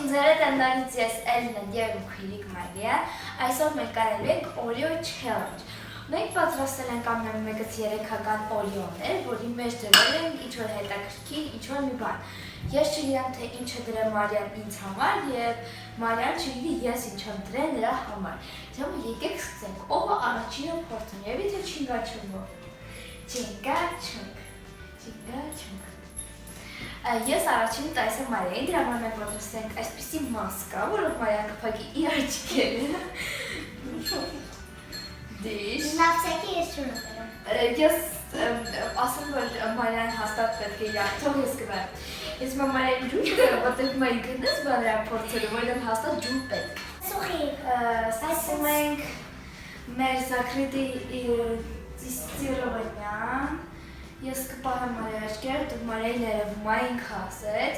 Ձեր տնտանից ես Էլնեն և Քույրիկ Մարիա, այսօր մենք կարելու ենք Oreo Challenge։ Մենք պատրաստել ենք ամենամեկից 3-ական Oreo-ներ, որի մեջ դրել ենք ինչ-որ հետաքրքիր, ինչ-որ մի բան։ Ես չգիտեմ, թե ինչ է դրել Մարիան ինձ համար և Մարիան չգիտի ես ինչ եմ դրել նրա համար։ Ջամը եկեք սկսենք, ով է առաջինը փորձում և եթե չինգաչունգով։ Չինգաչունգ։ Ես առաջինը տայս եմ Մարիային, դրա համար մենք պատրաստենք այսպիսի մասկա, որով Մարիան կփակի իր աչքերը։ Դիշ։ Նավսեկի ես չունեմ բերում։ Ես ասում որ Մարիան հաստատ պետք է իրար, թող ես կվեմ։ Ես Մարիային ջուր չկրեմ, որտեղ մայի գնես բաներան փորձելու, որտեղ հաստատ ջուր պետք։ Սուխի։ Ասում ենք մեր զակրիտի ծիստիրովանյան։ Ես կպահեմ Մարիա աչքերը, դուք Մարիայի ներևում այնք ասեց։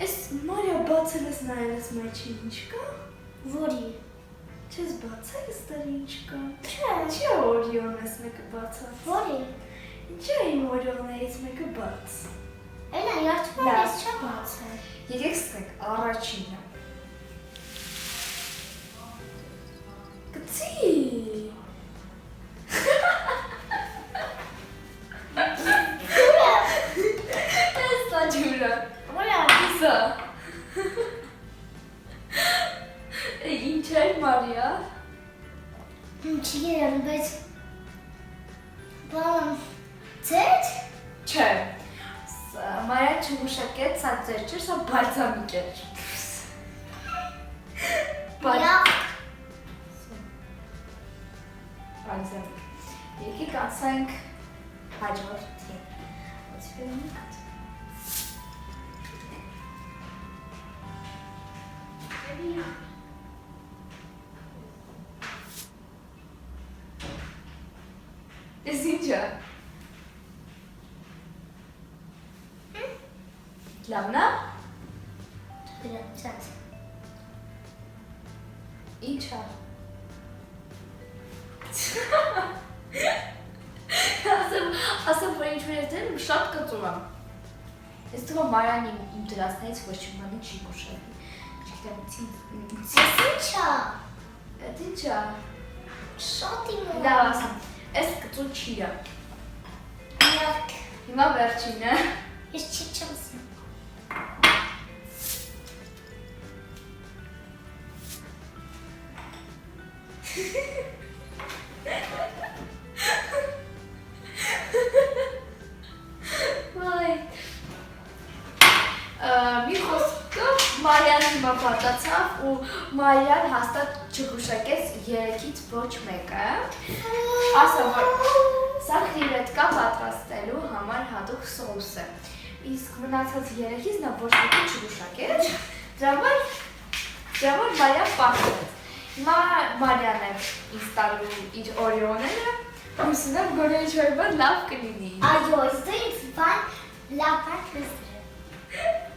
Ես Մարիա բացել ես նայել ես մեջի ինչ կա։ Որի։ Չես բացել ես տարի ինչ կա։ Չէ։ Չի Օրիոն ես մեկը բացած։ Որի։ Ինչ է իմ Օրիոններից մեկը բաց։ Էլա երթվում ես չեմ բացել։ Եկեք սկսենք առաջինը։ Գցի։ Ջուրը։ Որը։ Իսա։ Ինչ է Մարիա։ Չգիտեմ, բայց բան ծետ։ Չէ։ Մարիա չմուշակեց, սա ծեր չէր, սա բարձամիկ էր։ Բարձամիկ։ Եկեք ասենք հաջորդին։ Ոնց ֆիլմի կաց։ Ես ինչ է։ Լավն է։ Բրացած։ Ինչ է։ Ասեմ, որ ինչ-որ ես դրել, շատ կծում եմ։ Ես թվում Մարիան իմ դրածներից ոչ մի բանի չի կուշակի։ Չգիտեմ, Ես ինչ է։ Էդ ինչ է։ Շատ իմ ու։ Լավ ասեմ, ես կծում չի է։ Միակ։ Հիմա վերջինը։ Ես չեմ ասում։ Վայ։ Մի խոսքով Մարիան հիմա պատացավ ու Մարիան հաստատ չգուշակեց 3-ից ոչ մեկը։ Ասա որ սա կրևետկա պատրաստելու համար հատուկ սոուս է։ Իսկ մնացած 3-ից նա ոչ մեկը չգուշակեց, դրա որ Մարիան պատրաստեց։ Հիմա Մարիան է ինձ տալու իր Օրիոները, հուսում եմ որ ինչ-որ բան լավ կլինի։ Այո, ես դու ինձ բան լավ բան կստրեմ։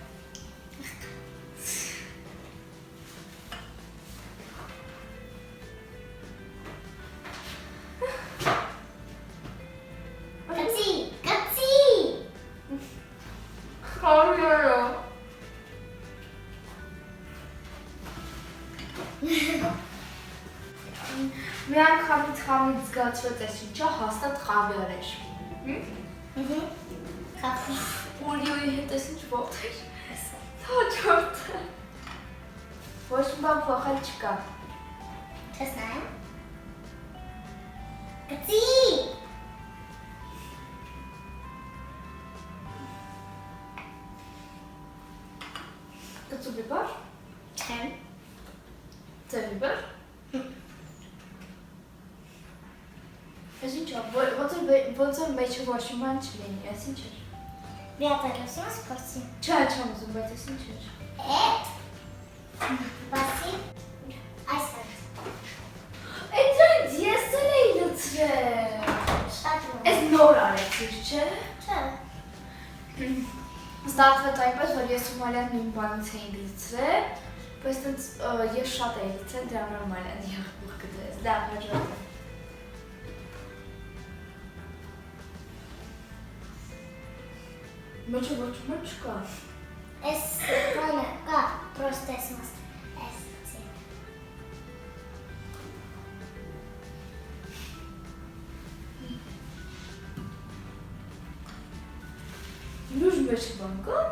Խորը։ Մի անգամից խամից զգացվեց ես ինչա հաստատ խավիար էր։ Կապի։ Օրիոյի հետ ես ինչ ողջ էր։ Հաջորդը։ Ոչ մի բան փոխել չկա։ Թես նայեմ։ Կծի։ Կծու բիբար։ Չեմ։ Ձեր բիբար։ Ես ինչ ոնց որ մեջը ոչ մի բան չլինի, ես ինչ էր։ Մի հատ ասում ես փորձի։ Չէ, չեմ ուզում, բայց ես ինչ էր։ Էդ։ Բասի։ Այս է։ Այդ դրանց ես էլ էի լցրել։ Շատ լավ։ Ես նոր արեցիր, չէ։ Չէ։ Ստացվեց այնպես, որ ես ու Մարիան նույն բանից էինք լցրել, բայց ես շատ էի լցրել, դրա համար Մարիան եղբոր կդրեց, դա հաջորդ է։ Մեջը ոչ մի չկա։ Es, bueno, acá, ստեսմաս էսցի։ Լուր մեջ բան կա։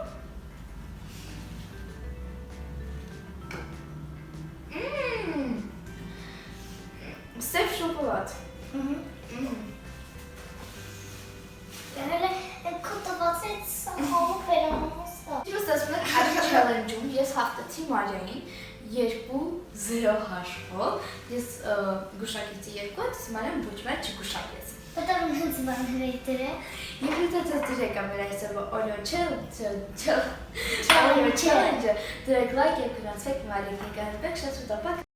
Սև շոկոլադ։ Եղել է քո տվածից հողը վերամոստա։ Ես ասում եմ այդ challenge-ում ես հաղթեցի Մարիային 2-0 հաշվով։ Ես գուշակեցի 2, իսկ Մարիան ոչ մեկ չգուշակեց։ Потому հենց բաներ էի դրել։ Եվ եթե դա դրեկա մեր այսօրվա Oreo challenge, դրեք լայք եւ գնացեք Մարիային, կանեք շատ շուտապակ